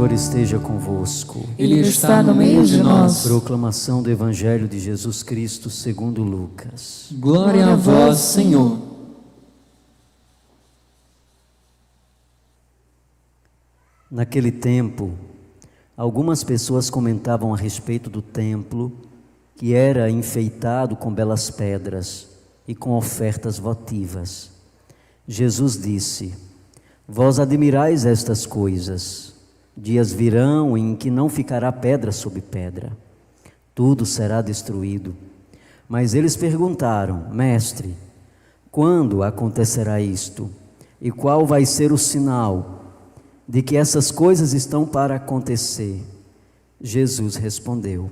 Senhor esteja convosco. Ele está no meio de nós. Proclamação do Evangelho de Jesus Cristo segundo Lucas. Glória a vós, Senhor. Naquele tempo, algumas pessoas comentavam a respeito do templo, que era enfeitado com belas pedras e com ofertas votivas. Jesus disse: Vós admirais estas coisas. Dias virão em que não ficará pedra sobre pedra. Tudo será destruído. Mas eles perguntaram: Mestre, quando acontecerá isto? E qual vai ser o sinal de que essas coisas estão para acontecer? Jesus respondeu: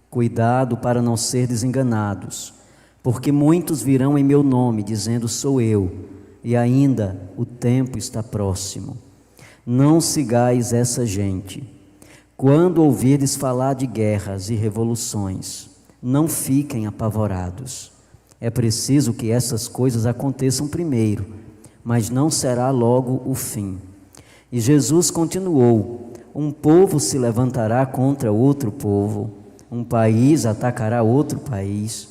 Cuidado para não serdes enganados, porque muitos virão em meu nome, dizendo: Sou eu, e ainda o tempo está próximo. Não sigais essa gente. Quando ouvirdes falar de guerras e revoluções, não fiquem apavorados. É preciso que essas coisas aconteçam primeiro, mas não será logo o fim. E Jesus continuou: Um povo se levantará contra outro povo, um país atacará outro país.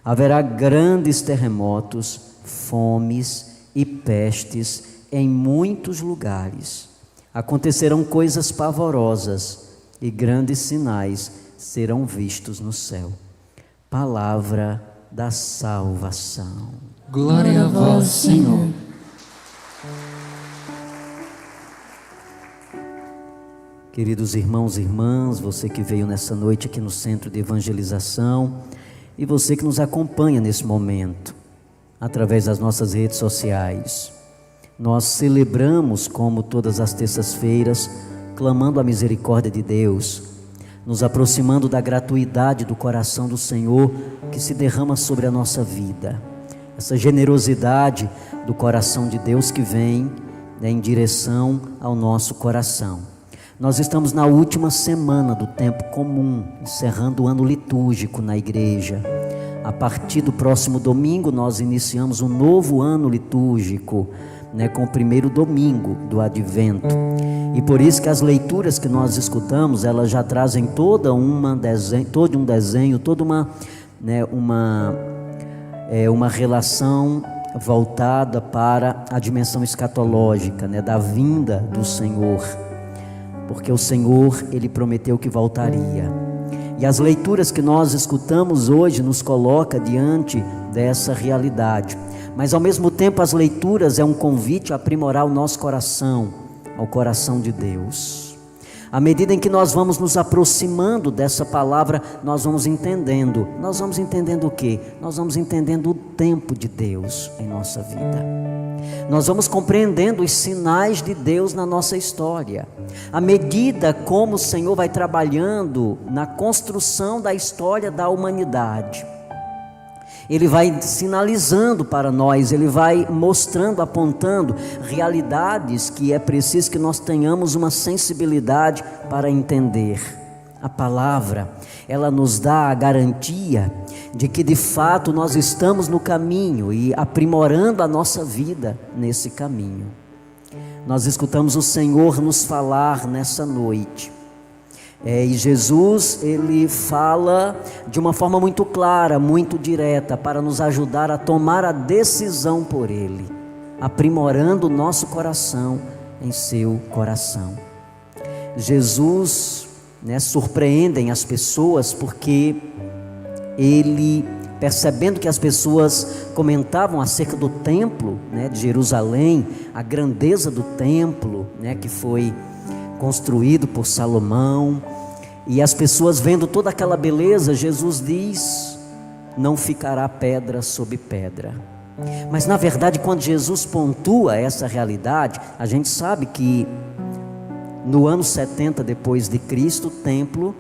Haverá grandes terremotos, fomes e pestes em muitos lugares. Acontecerão coisas pavorosas e grandes sinais serão vistos no céu. Palavra da salvação. Glória a vós, Senhor. Queridos irmãos e irmãs, você que veio nessa noite aqui no Centro de Evangelização e você que nos acompanha nesse momento, através das nossas redes sociais, nós celebramos, como todas as terças-feiras, clamando a misericórdia de Deus, nos aproximando da gratuidade do coração do Senhor que se derrama sobre a nossa vida, essa generosidade do coração de Deus que vem, em direção ao nosso coração. Nós estamos na última semana do tempo comum, encerrando o ano litúrgico na igreja. A partir do próximo domingo nós iniciamos um novo ano litúrgico, com o primeiro domingo do Advento. E por isso que as leituras que nós escutamos, elas já trazem todo um desenho, toda uma relação voltada para a dimensão escatológica, da vinda do Senhor. Porque o Senhor, Ele prometeu que voltaria. E as leituras que nós escutamos hoje nos coloca diante dessa realidade. Mas ao mesmo tempo as leituras é um convite a aprimorar o nosso coração, ao coração de Deus. À medida em que nós vamos nos aproximando dessa palavra, nós vamos entendendo. Nós vamos entendendo o quê? Nós vamos entendendo o tempo de Deus em nossa vida. Nós vamos compreendendo os sinais de Deus na nossa história. À medida como o Senhor vai trabalhando na construção da história da humanidade, Ele vai sinalizando para nós, Ele vai mostrando, apontando realidades que é preciso que nós tenhamos uma sensibilidade para entender. A palavra, ela nos dá a garantia de que de fato nós estamos no caminho e aprimorando a nossa vida nesse caminho. Nós escutamos o Senhor nos falar nessa noite. E Jesus, Ele fala de uma forma muito clara, muito direta, para nos ajudar a tomar a decisão por Ele, aprimorando o nosso coração em seu coração. Jesus, surpreendem as pessoas porque Ele, percebendo que as pessoas comentavam acerca do templo, de Jerusalém, a grandeza do templo, que foi construído por Salomão, e as pessoas vendo toda aquela beleza, Jesus diz: não ficará pedra sobre pedra. Mas na verdade, quando Jesus pontua essa realidade, a gente sabe que no ano 70 depois de Cristo, o templo,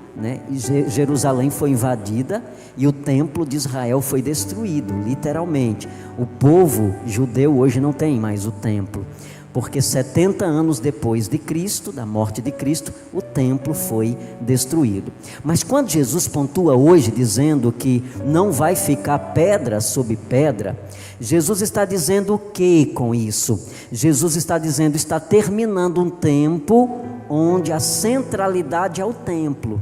Jerusalém foi invadida e o templo de Israel foi destruído, literalmente. O povo judeu hoje não tem mais o templo, porque 70 anos depois de Cristo, da morte de Cristo, o templo foi destruído. Mas quando Jesus pontua hoje dizendo que não vai ficar pedra sobre pedra, Jesus está dizendo o que com isso? Jesus está dizendo, está terminando um tempo onde a centralidade é o templo.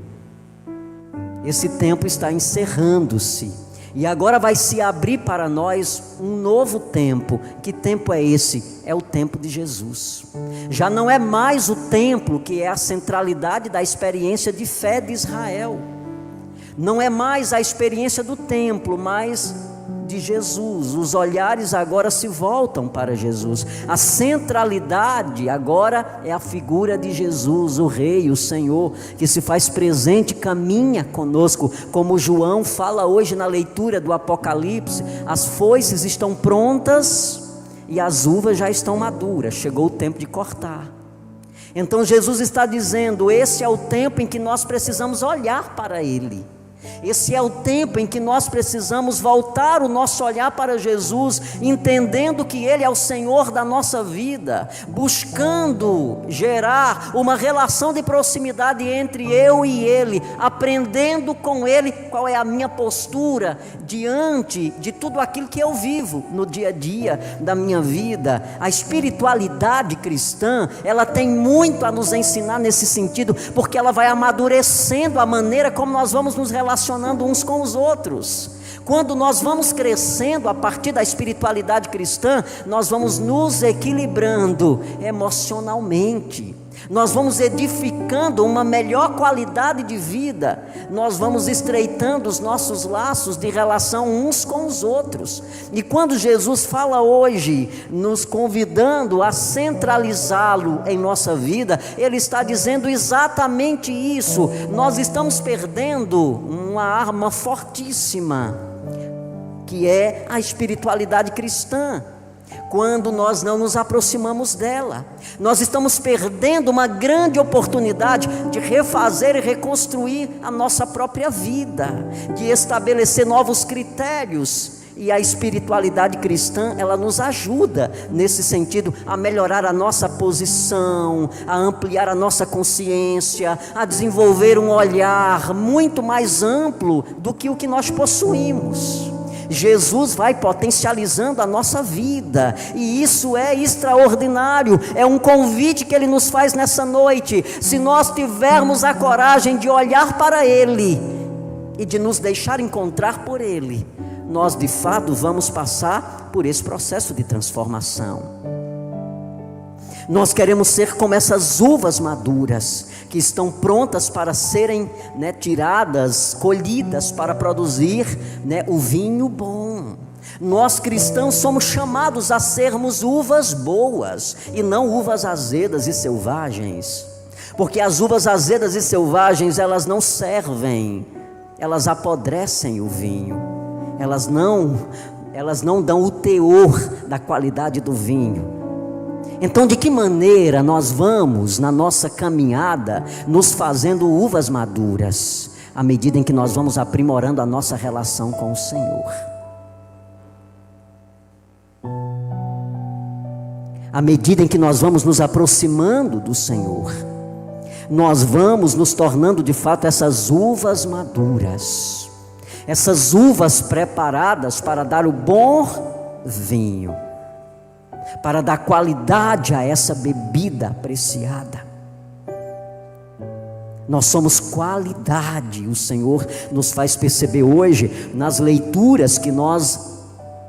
Esse tempo está encerrando-se, e agora vai se abrir para nós um novo tempo. Que tempo é esse? É o tempo de Jesus. Já não é mais o templo que é a centralidade da experiência de fé de Israel. Não é mais a experiência do templo, mas de Jesus. Os olhares agora se voltam para Jesus. A centralidade agora é a figura de Jesus, o Rei, o Senhor, que se faz presente, caminha conosco, como João fala hoje na leitura do Apocalipse. As foices estão prontas e as uvas já estão maduras, chegou o tempo de cortar. Então Jesus está dizendo: esse é o tempo em que nós precisamos olhar para Ele. Esse é o tempo em que nós precisamos voltar o nosso olhar para Jesus, entendendo que Ele é o Senhor da nossa vida, buscando gerar uma relação de proximidade entre eu e Ele, aprendendo com Ele qual é a minha postura diante de tudo aquilo que eu vivo no dia a dia da minha vida. A espiritualidade cristã, ela tem muito a nos ensinar nesse sentido, porque ela vai amadurecendo a maneira como nós vamos nos relacionando uns com os outros. Quando nós vamos crescendo a partir da espiritualidade cristã, nós vamos nos equilibrando emocionalmente, nós vamos edificando uma melhor qualidade de vida, nós vamos estreitando os nossos laços de relação uns com os outros. E quando Jesus fala hoje, nos convidando a centralizá-lo em nossa vida, Ele está dizendo exatamente isso. Nós estamos perdendo uma arma fortíssima, que é a espiritualidade cristã. Quando nós não nos aproximamos dela, nós estamos perdendo uma grande oportunidade de refazer e reconstruir a nossa própria vida, de estabelecer novos critérios. E a espiritualidade cristã, ela nos ajuda nesse sentido, a melhorar a nossa posição, a ampliar a nossa consciência, a desenvolver um olhar muito mais amplo do que o que nós possuímos. Jesus vai potencializando a nossa vida, e isso é extraordinário. É um convite que Ele nos faz nessa noite. Se nós tivermos a coragem de olhar para Ele e de nos deixar encontrar por Ele, nós de fato vamos passar por esse processo de transformação. Nós queremos ser como essas uvas maduras, que estão prontas para serem tiradas, colhidas, para produzir o vinho bom. Nós cristãos somos chamados a sermos uvas boas, e não uvas azedas e selvagens, porque as uvas azedas e selvagens, elas não servem, elas apodrecem o vinho, elas não dão o teor da qualidade do vinho. Então, de que maneira nós vamos, na nossa caminhada, nos fazendo uvas maduras? À medida em que nós vamos aprimorando a nossa relação com o Senhor. À medida em que nós vamos nos aproximando do Senhor, nós vamos nos tornando de fato essas uvas maduras, essas uvas preparadas para dar o bom vinho, para dar qualidade a essa bebida apreciada. Nós somos qualidade. O Senhor nos faz perceber hoje nas leituras que nós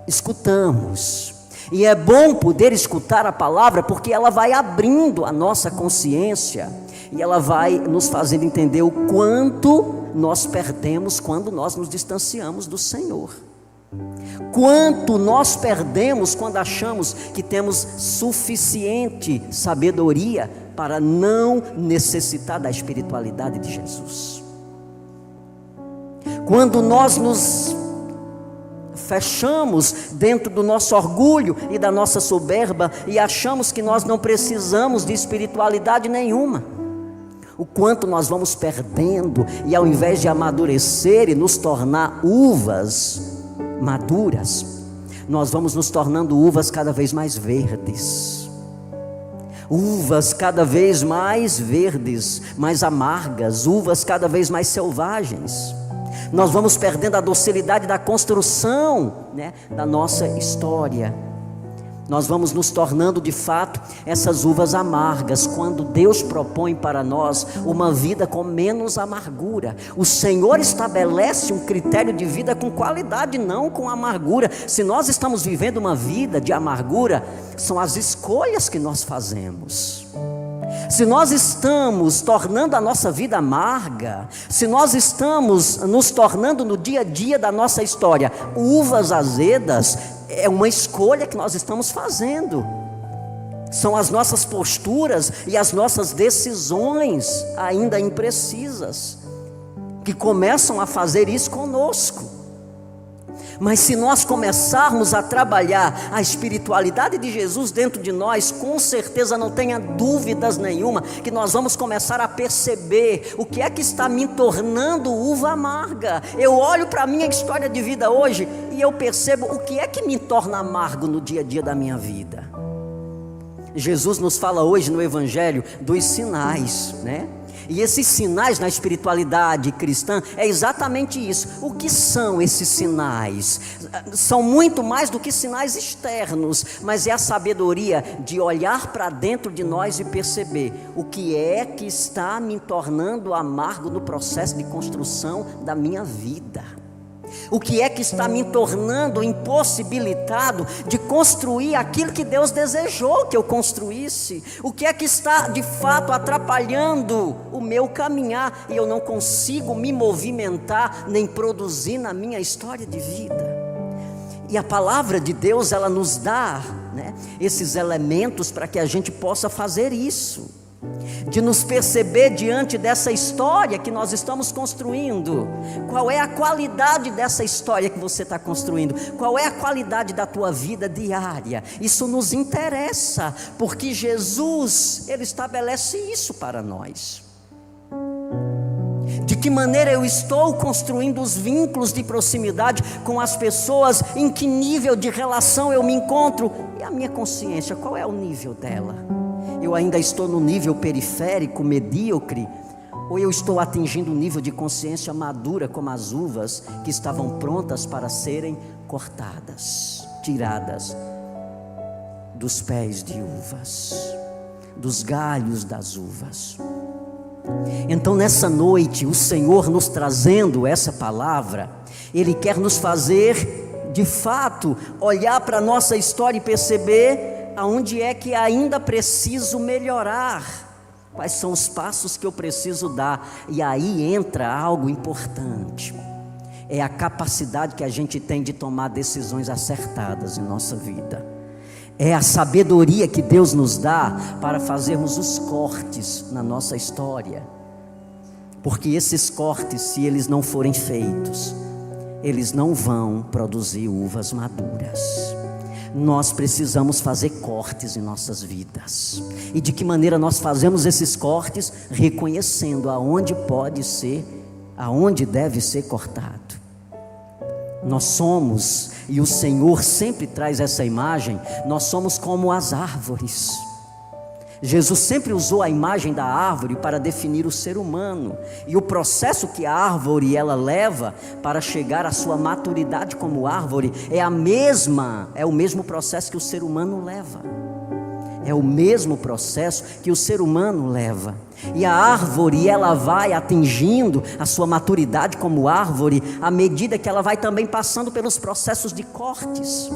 escutamos. E é bom poder escutar a palavra, porque ela vai abrindo a nossa consciência, e ela vai nos fazendo entender o quanto nós perdemos quando nós nos distanciamos do Senhor. Quanto nós perdemos quando achamos que temos suficiente sabedoria para não necessitar da espiritualidade de Jesus. Quando nós nos fechamos dentro do nosso orgulho e da nossa soberba e achamos que nós não precisamos de espiritualidade nenhuma. O quanto nós vamos perdendo, e ao invés de amadurecer e nos tornar uvas maduras, nós vamos nos tornando uvas cada vez mais verdes, uvas cada vez mais verdes, mais amargas, uvas cada vez mais selvagens. Nós vamos perdendo a docilidade da construção da nossa história, Nós vamos nos tornando de fato essas uvas amargas, quando Deus propõe para nós uma vida com menos amargura. O Senhor estabelece um critério de vida com qualidade, não com amargura. Se nós estamos vivendo uma vida de amargura, são as escolhas que nós fazemos. Se nós estamos tornando a nossa vida amarga, se nós estamos nos tornando no dia a dia da nossa história uvas azedas, é uma escolha que nós estamos fazendo. São as nossas posturas e as nossas decisões ainda imprecisas que começam a fazer isso conosco. Mas se nós começarmos a trabalhar a espiritualidade de Jesus dentro de nós, com certeza, não tenha dúvidas nenhuma, que nós vamos começar a perceber o que é que está me tornando uva amarga. Eu olho para a minha história de vida hoje e eu percebo o que é que me torna amargo no dia a dia da minha vida. Jesus nos fala hoje no Evangelho dos sinais, né? E esses sinais na espiritualidade cristã é exatamente isso. O que são esses sinais? São muito mais do que sinais externos, mas é a sabedoria de olhar para dentro de nós e perceber o que é que está me tornando amargo no processo de construção da minha vida. O que é que está me tornando impossibilitado de construir aquilo que Deus desejou que eu construísse? O que é que está de fato atrapalhando o meu caminhar e eu não consigo me movimentar nem produzir na minha história de vida? E a palavra de Deus, ela nos dá, né, esses elementos para que a gente possa fazer isso. De nos perceber diante dessa história que nós estamos construindo. Qual é a qualidade dessa história que você está construindo? Qual é a qualidade da tua vida diária? Isso nos interessa, porque Jesus, Ele estabelece isso para nós. De que maneira eu estou construindo os vínculos de proximidade com as pessoas? Em que nível de relação eu me encontro? E a minha consciência, qual é o nível dela? Eu ainda estou no nível periférico, medíocre, ou eu estou atingindo um nível de consciência madura, como as uvas que estavam prontas para serem cortadas, tiradas dos pés de uvas, dos galhos das uvas? Então, nessa noite, o Senhor nos trazendo essa palavra, Ele quer nos fazer, de fato, olhar para a nossa história e perceber aonde é que ainda preciso melhorar, quais são os passos que eu preciso dar. E aí entra algo importante, é a capacidade que a gente tem de tomar decisões acertadas em nossa vida. É a sabedoria que Deus nos dá para fazermos os cortes na nossa história, porque esses cortes, se eles não forem feitos, eles não vão produzir uvas maduras. Nós precisamos fazer cortes em nossas vidas. E de que maneira nós fazemos esses cortes? Reconhecendo aonde pode ser, aonde deve ser cortado. Nós somos, e o Senhor sempre traz essa imagem, nós somos como as árvores. Jesus sempre usou a imagem da árvore para definir o ser humano, e o processo que a árvore ela leva para chegar à sua maturidade como árvore é o mesmo processo que o ser humano leva. É o mesmo processo que o ser humano leva. E a árvore ela vai atingindo a sua maturidade como árvore à medida que ela vai também passando pelos processos de cortes.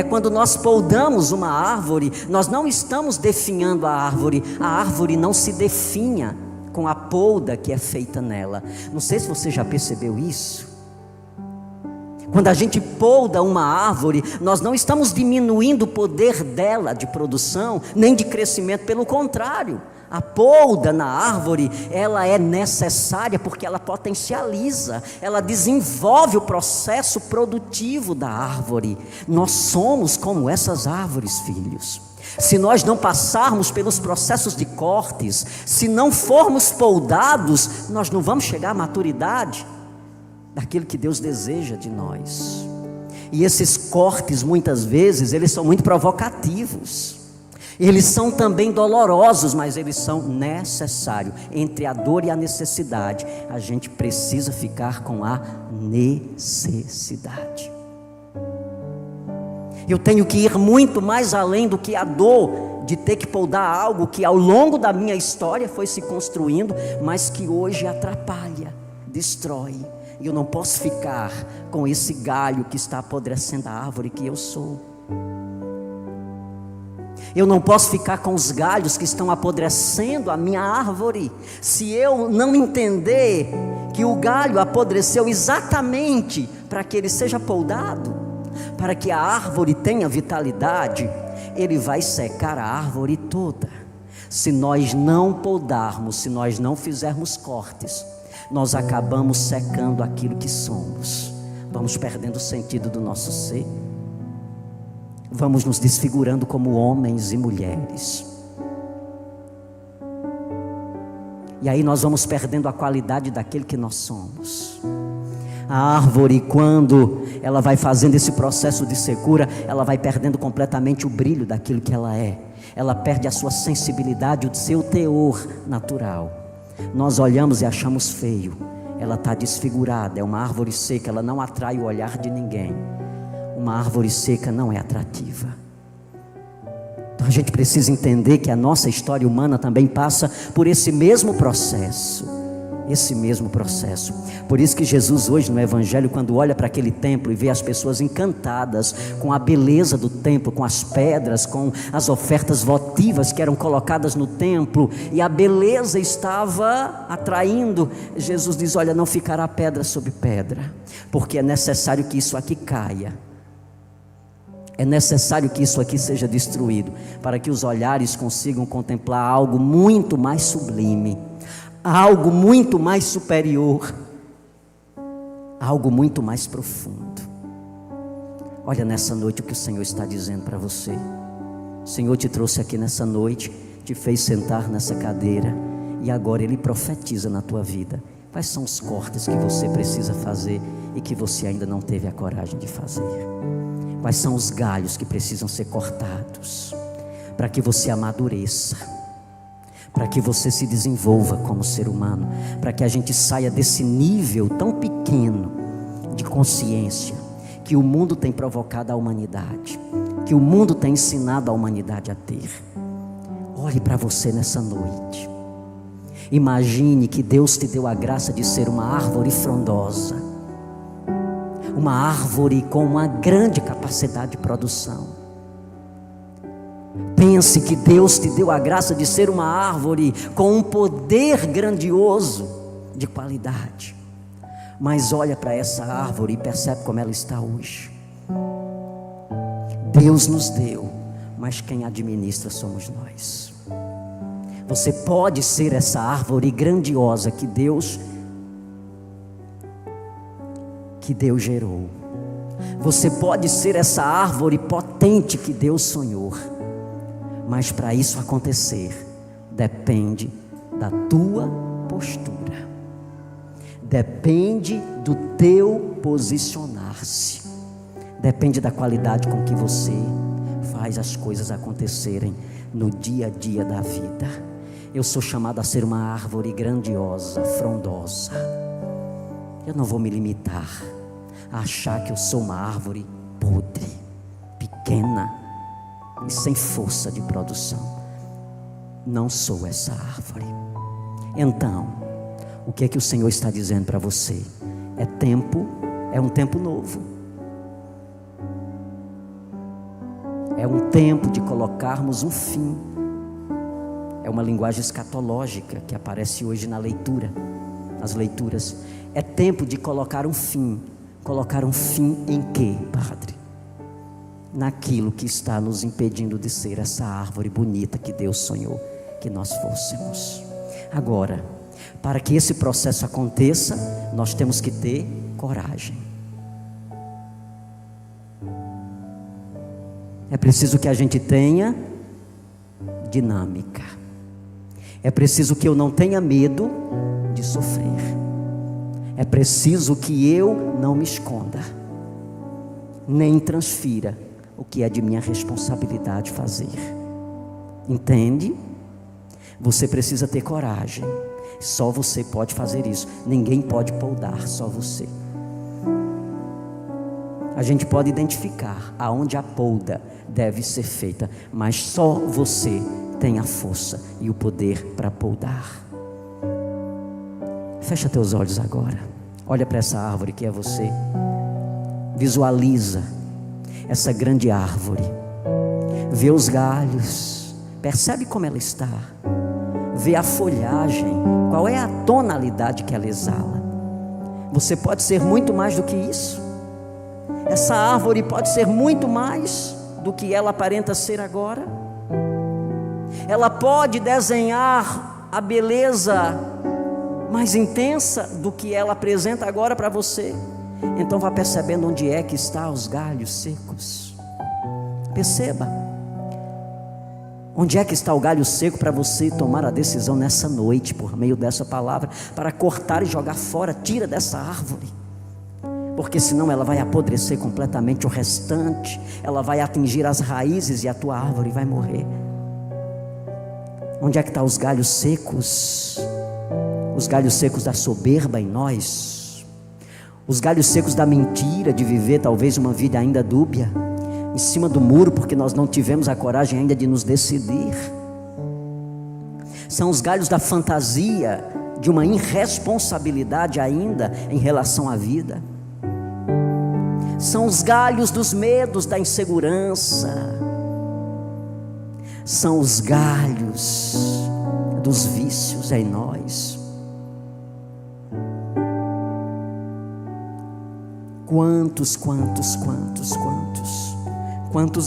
Quando nós podamos uma árvore, nós não estamos definhando a árvore não se definha com a poda que é feita nela. Não sei se você já percebeu isso. Quando a gente poda uma árvore, nós não estamos diminuindo o poder dela de produção, nem de crescimento, pelo contrário. A poda na árvore, ela é necessária porque ela potencializa, ela desenvolve o processo produtivo da árvore. Nós somos como essas árvores, filhos. Se nós não passarmos pelos processos de cortes, se não formos podados, nós não vamos chegar à maturidade daquilo que Deus deseja de nós. E esses cortes, muitas vezes, eles são muito provocativos. Eles são também dolorosos, mas eles são necessários. Entre a dor e a necessidade, a gente precisa ficar com a necessidade. Eu tenho que ir muito mais além do que a dor de ter que podar algo que ao longo da minha história foi se construindo, mas que hoje atrapalha, destrói. E eu não posso ficar com esse galho que está apodrecendo a árvore que eu sou. Eu não posso ficar com os galhos que estão apodrecendo a minha árvore, se eu não entender que o galho apodreceu exatamente para que ele seja podado, para que a árvore tenha vitalidade. Ele vai secar a árvore toda. Se nós não podarmos, se nós não fizermos cortes, nós acabamos secando aquilo que somos. Vamos perdendo o sentido do nosso ser. Vamos nos desfigurando como homens e mulheres. E aí nós vamos perdendo a qualidade daquele que nós somos. A árvore, quando ela vai fazendo esse processo de secura, ela vai perdendo completamente o brilho daquilo que ela é. Ela perde a sua sensibilidade, o seu teor natural. Nós olhamos e achamos feio. Ela está desfigurada, é uma árvore seca, ela não atrai o olhar de ninguém. Uma árvore seca não é atrativa. Então a gente precisa entender que a nossa história humana também passa por esse mesmo processo. Esse mesmo processo. Por isso que Jesus hoje no Evangelho, quando olha para aquele templo e vê as pessoas encantadas com a beleza do templo, com as pedras, com as ofertas votivas que eram colocadas no templo, e a beleza estava atraindo, Jesus diz: olha, não ficará pedra sobre pedra, porque é necessário que isso aqui caia. É necessário que isso aqui seja destruído, para que os olhares consigam contemplar algo muito mais sublime, algo muito mais superior, algo muito mais profundo. Olha nessa noite o que o Senhor está dizendo para você. O Senhor te trouxe aqui nessa noite, te fez sentar nessa cadeira, e agora Ele profetiza na tua vida. Quais são os cortes que você precisa fazer e que você ainda não teve a coragem de fazer? Quais são os galhos que precisam ser cortados para que você amadureça, para que você se desenvolva como ser humano, para que a gente saia desse nível tão pequeno de consciência que o mundo tem provocado à humanidade, que o mundo tem ensinado a humanidade a ter. Olhe para você nessa noite. Imagine que Deus te deu a graça de ser uma árvore frondosa, uma árvore com uma grande capacidade de produção. Pense que Deus te deu a graça de ser uma árvore com um poder grandioso de qualidade. Mas olha para essa árvore e percebe como ela está hoje. Deus nos deu, mas quem administra somos nós. Você pode ser essa árvore grandiosa que Deus gerou. Você pode ser essa árvore potente que Deus sonhou. Mas para isso acontecer, depende da tua postura, depende do teu posicionar-se, depende da qualidade com que você faz as coisas acontecerem no dia a dia da vida. Eu sou chamado a ser uma árvore grandiosa, frondosa. Eu não vou me limitar a achar que eu sou uma árvore podre, pequena e sem força de produção. Não sou essa árvore. Então, o que é que o Senhor está dizendo para você? É um tempo novo. É um tempo de colocarmos um fim. É uma linguagem escatológica que aparece hoje na leitura, nas leituras. É tempo de colocar um fim. Colocar um fim em quê, Padre? Naquilo que está nos impedindo de ser essa árvore bonita que Deus sonhou que nós fôssemos. Agora, para que esse processo aconteça, nós temos que ter coragem. É preciso que a gente tenha dinâmica. É preciso que eu não tenha medo de sofrer. É preciso que eu não me esconda, nem transfira o que é de minha responsabilidade fazer. Entende? Você precisa ter coragem. Só você pode fazer isso. Ninguém pode podar, só você. A gente pode identificar aonde a poda deve ser feita, mas só você tem a força e o poder para poldar. Fecha teus olhos agora. Olha para essa árvore que é você. Visualiza essa grande árvore. Vê os galhos. Percebe como ela está. Vê a folhagem. Qual é a tonalidade que ela exala. Você pode ser muito mais do que isso. Essa árvore pode ser muito mais do que ela aparenta ser agora. Ela pode desenhar a beleza mais intensa do que ela apresenta agora para você. Então vá percebendo onde é que estão os galhos secos. Perceba onde é que está o galho seco para você tomar a decisão nessa noite, por meio dessa palavra, para cortar e jogar fora. Tira dessa árvore, porque senão ela vai apodrecer completamente o restante. Ela vai atingir as raízes e a tua árvore vai morrer. Onde é que estão os galhos secos? Os galhos secos da soberba em nós, os galhos secos da mentira, de viver talvez uma vida ainda dúbia, em cima do muro, porque nós não tivemos a coragem ainda de nos decidir. São os galhos da fantasia, de uma irresponsabilidade ainda em relação à vida. São os galhos dos medos, da insegurança. São os galhos dos vícios em nós. Quantos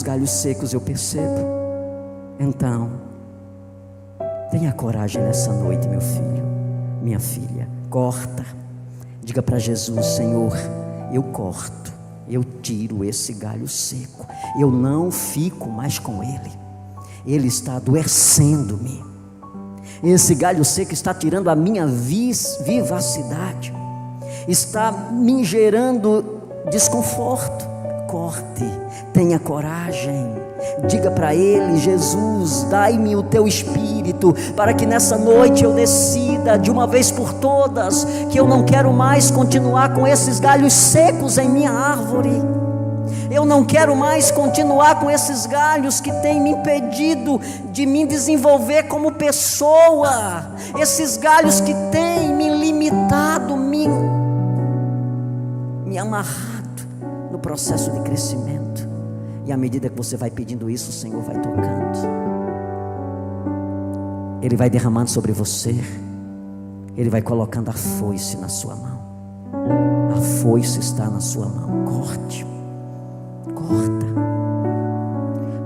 galhos secos eu percebo. Então, tenha coragem nessa noite, meu filho, minha filha. Corta. Diga para Jesus: Senhor, eu corto, eu tiro esse galho seco. Eu não fico mais com ele. Ele está adoecendo-me. Esse galho seco está tirando a minha vivacidade, está me gerando desconforto. Corte, tenha coragem. Diga para ele: Jesus, dai-me o teu espírito, para que nessa noite eu decida de uma vez por todas que eu não quero mais continuar com esses galhos secos em minha árvore. Eu não quero mais continuar com esses galhos que têm me impedido de me desenvolver como pessoa. Esses galhos que têm me limitado, me amarrado no processo de crescimento. E à medida que você vai pedindo isso, o Senhor vai tocando. Ele vai derramando sobre você. Ele vai colocando a foice na sua mão. A foice está na sua mão. Corte.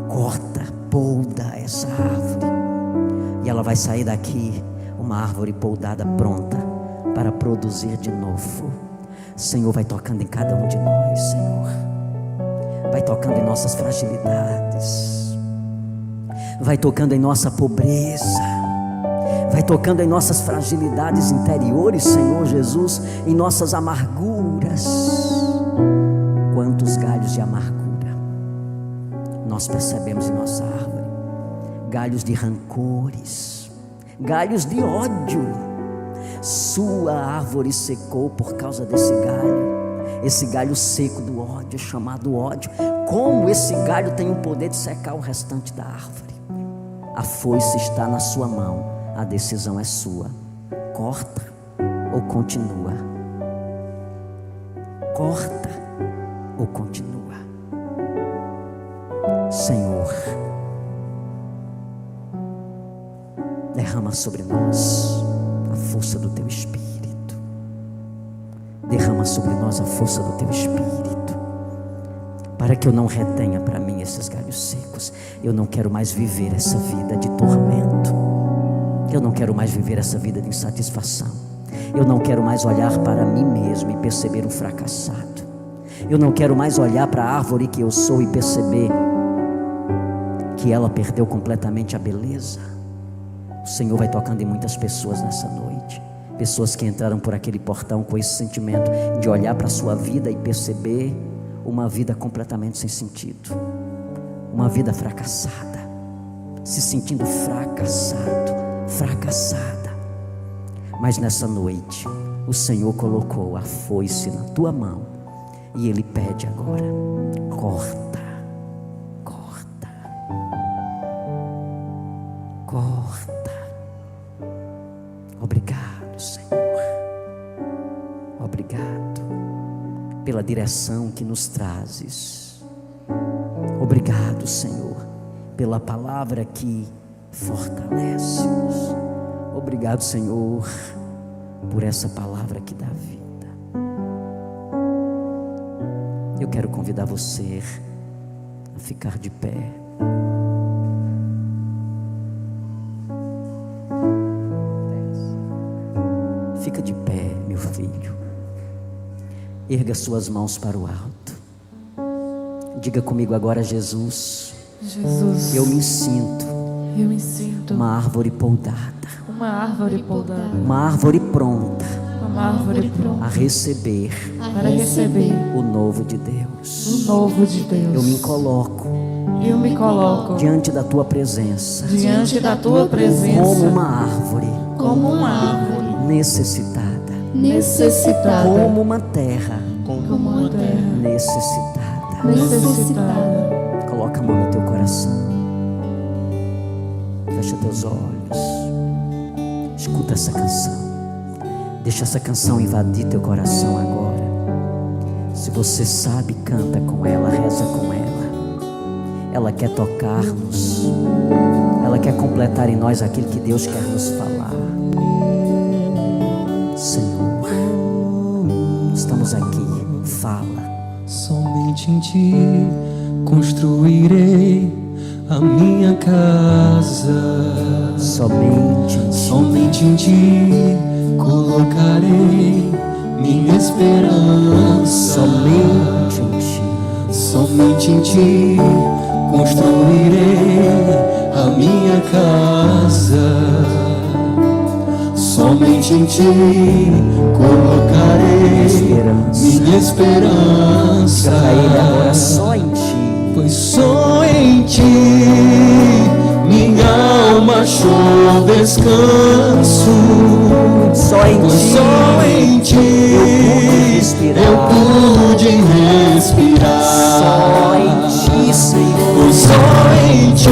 Corta, polda essa árvore, e ela vai sair daqui uma árvore poldada, pronta para produzir de novo. Senhor, vai tocando em cada um de nós, Senhor. Vai tocando em nossas fragilidades, vai tocando em nossa pobreza, vai tocando em nossas fragilidades interiores, Senhor Jesus, em nossas amarguras. Quantos galhos de amargura nós percebemos em nossa árvore. Galhos de rancores, galhos de ódio. Sua árvore secou por causa desse galho. Esse galho seco do ódio, chamado ódio. Como esse galho tem o poder de secar o restante da árvore. A foice está na sua mão. A decisão é sua. Corta ou continua. Corta ou continua. Senhor, derrama sobre nós a força do teu Espírito. Derrama sobre nós a força do teu Espírito, para que eu não retenha para mim esses galhos secos. Eu não quero mais viver essa vida de tormento. Eu não quero mais viver essa vida de insatisfação. Eu não quero mais olhar para mim mesmo e perceber um fracassado. Eu não quero mais olhar para a árvore que eu sou e perceber que ela perdeu completamente a beleza. O Senhor vai tocando em muitas pessoas nessa noite. Pessoas que entraram por aquele portão com esse sentimento de olhar para a sua vida e perceber uma vida completamente sem sentido. Uma vida fracassada. Se sentindo fracassada. Mas nessa noite, o Senhor colocou a foice na tua mão E Ele pede agora: corta, corta, corta. Obrigado, Senhor. Obrigado pela direção que nos trazes. Obrigado, Senhor, pela palavra que fortalece-nos. Obrigado, Senhor, por essa palavra que dá vida. Eu quero convidar você a ficar de pé. Fica de pé, meu filho. Erga suas mãos para o alto. Diga comigo agora: Jesus, Jesus, eu me sinto uma árvore poldada, uma árvore poldada, uma árvore pronta uma árvore pronta a receber para receber o novo de Deus. o novo de Deus. Eu me coloco diante da tua presença diante da tua presença como uma árvore necessitada, como uma terra necessitada. Coloca a mão no teu coração. Fecha teus olhos. Escuta essa canção. Deixa essa canção invadir teu coração agora. Se você sabe, canta com ela, reza com ela. Ela quer tocar-nos. Ela quer completar em nós aquilo que Deus quer nos falar. Senhor, estamos aqui. Fala. Somente em ti construirei a minha casa. Somente em ti colocarei minha esperança. Somente em ti construirei a minha casa. Somente em ti colocarei minha esperança. Diga pra Ele agora: só em ti. Pois só em ti minha alma achou descanso. Só em Pois ti, só em ti eu pude respirar. Só em ti, Senhor. Pois só em ti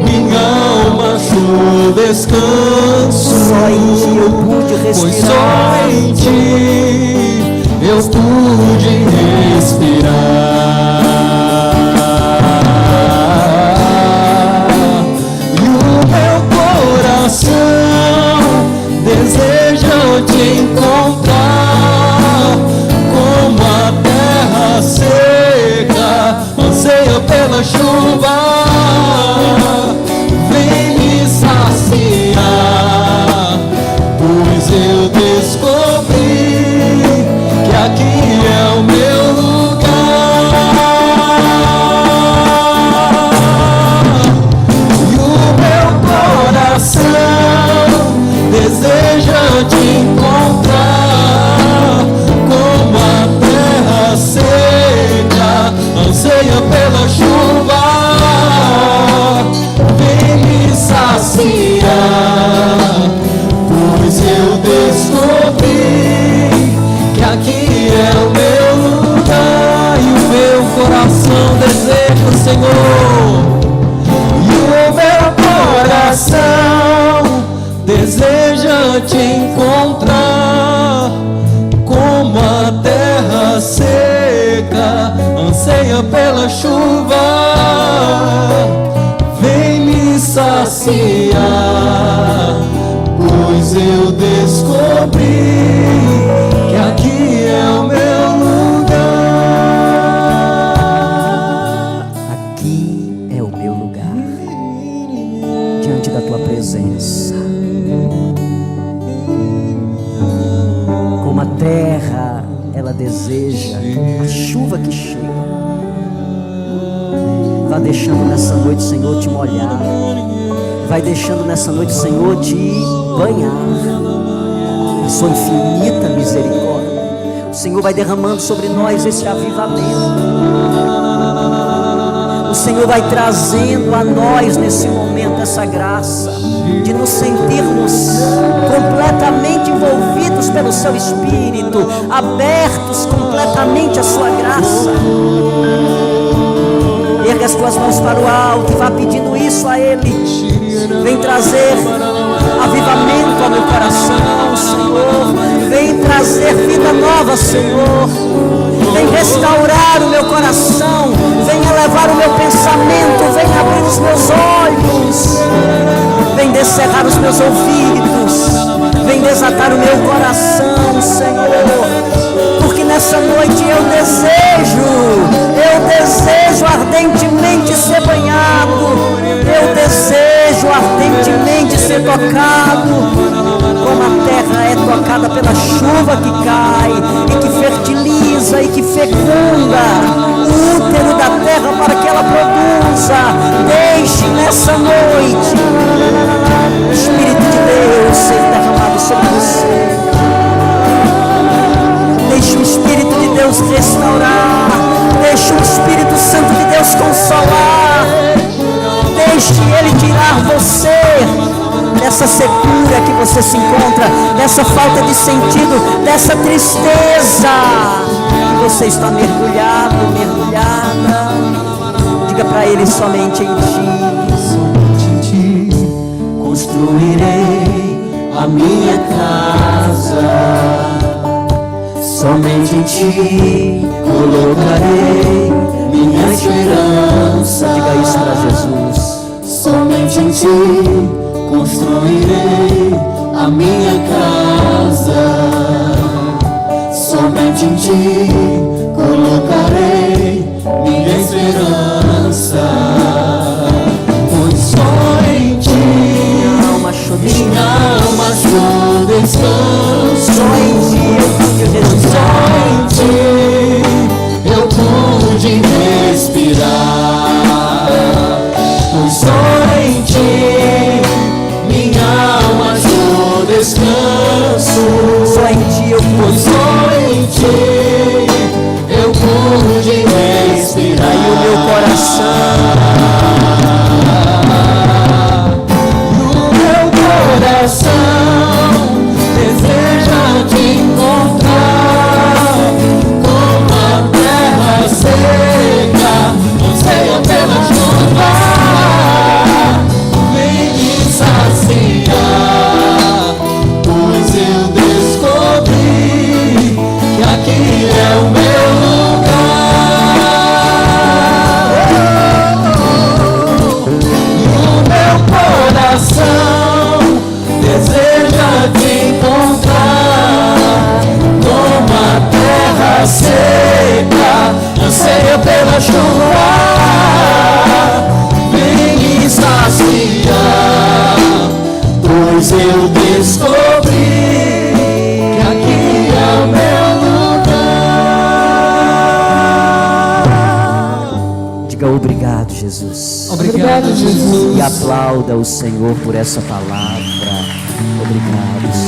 minha alma achou descanso. Só em ti eu pude Pois respirar. só em ti eu pude respirar. E o meu coração deseja te encontrar, como a terra seca anseia pela chuva. Vem me saciar, pois eu descobri que aqui é o meu lugar. E o meu coração deseja te encontrar, como a terra seca anseia pela chuva. Vem me saciar, pois eu descobri que aqui é o meu lugar. E o meu coração deseja, Senhor. E o meu coração deseja te encontrar, como a terra seca anseia pela chuva. Vem me saciar, pois eu descobri que aqui é o meu lugar. Aqui é o meu lugar, diante da tua presença. Como a terra, ela deseja a chuva que chega. Vá deixando nessa noite, Senhor, te molhar. Vai deixando nessa noite, Senhor, te banhar. A sua infinita misericórdia. O Senhor vai derramando sobre nós esse avivamento. O Senhor vai trazendo a nós nesse momento essa graça de nos sentirmos completamente envolvidos pelo Seu Espírito, abertos completamente à Sua graça. Erga as tuas mãos para o alto e vá pedindo isso a Ele. Vem trazer avivamento ao meu coração, Senhor. Vem trazer vida nova, Senhor. Vem restaurar o meu coração. Vem elevar o meu pensamento. Vem abrir os meus olhos. Vem descerrar os meus ouvidos. Vem desatar o meu coração, Senhor. Porque nessa noite eu desejo ardentemente ser banhado. Eu desejo ardentemente ser tocado. Como a terra é tocada pela chuva que cai e que fertiliza e que fecunda o útero da terra para que ela produza. Deixe nessa noite o Espírito de Deus ser derramado sobre você. Deixe o Espírito de Deus restaurar. Deixe o Espírito Santo de Deus consolar. Deixe Ele tirar você dessa secura que você se encontra, dessa falta de sentido, dessa tristeza que você está mergulhado, mergulhada. Diga para Ele: somente em Ti construirei a minha casa. Somente em Ti colocarei minha esperança. Diga isso para Jesus. Somente em Ti construirei a minha casa. Somente em Ti colocarei minha esperança. Pois só em Ti minha alma achou descanso. Só em Ti eu pude respirar. Pois só em Ti minha alma achou descanso. Só em Ti eu pude respirar. E o meu coração, deseja Te encontrar. Como a terra seca, anseia pela chuva. Vem me saciar, pois eu descobri que aqui é o meu lugar. E o meu coração deseja Te encontrar. Como a terra seca, anseia pela chuva. Vem me saciar, pois eu descobri que aqui é o meu lugar. Diga obrigado, Jesus. Obrigado, Jesus. E aplauda o Senhor por essa palavra. Obrigado, Senhor.